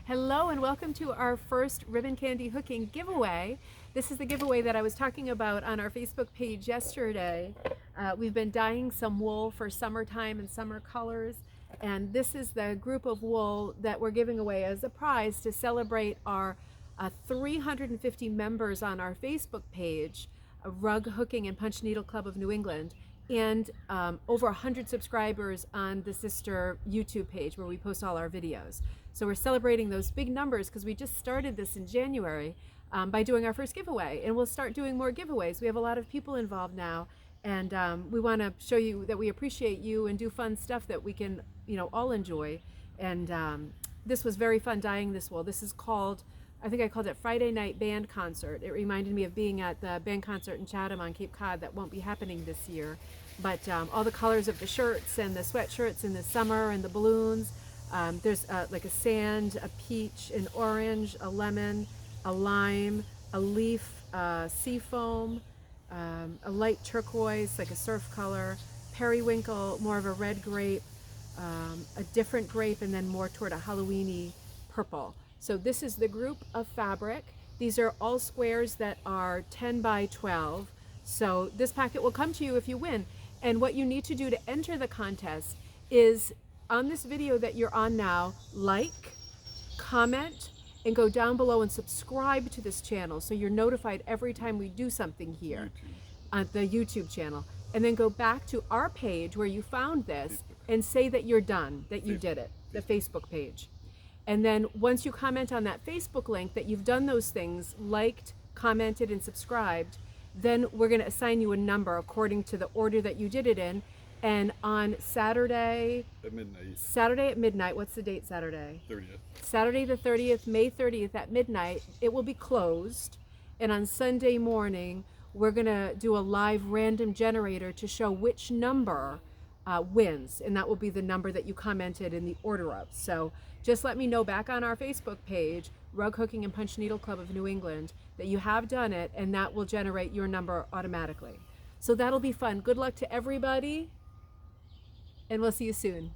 Hello and welcome to our first ribbon candy hooking giveaway. This is the giveaway that I was talking about on our Facebook page yesterday. We've been dyeing some wool for summertime and summer colors, and this is the group of wool that we're giving away as a prize to celebrate our 350 members on our Facebook page, Rug Hooking and Punch Needle Club of New England, and over 100 subscribers on the sister YouTube page where we post all our videos. So we're celebrating those big numbers because we just started this in January by doing our first giveaway, and we'll start doing more giveaways. We have a lot of people involved now, and we want to show you that we appreciate you and do fun stuff that we can, all enjoy. And this was very fun dyeing this wool. This is called, I think I called it Friday Night Band Concert. It reminded me of being at the band concert in Chatham on Cape Cod that won't be happening this year. But all the colors of the shirts and the sweatshirts in the summer and the balloons. There's like a sand, a peach, an orange, a lemon, a lime, a leaf, sea foam, a light turquoise, like a surf color, periwinkle, more of a red grape, a different grape, and then more toward a Halloween-y purple. So this is the group of fabric. These are all squares that are 10 by 12. So this packet will come to you if you win. And what you need to do to enter the contest is on this video that you're on now, like, comment, and go down below and subscribe to this channel so you're notified every time we do something here on the YouTube channel. And then go back to our page where you found this and say that you're done, that you did it, the Facebook page. And then once you comment on that Facebook link that you've done those things, liked, commented, and subscribed, then we're going to assign you a number according to the order that you did it in. And on Saturday at midnight, what's the date Saturday? 30th. Saturday the 30th, May 30th at midnight, it will be closed. And on Sunday morning, we're going to do a live random generator to show which number wins. And that will be the number that you commented in the order of. So just let me know back on our Facebook page, Rug Hooking and Punch Needle Club of New England, that you have done it, and that will generate your number automatically. So that'll be fun. Good luck to everybody, and we'll see you soon.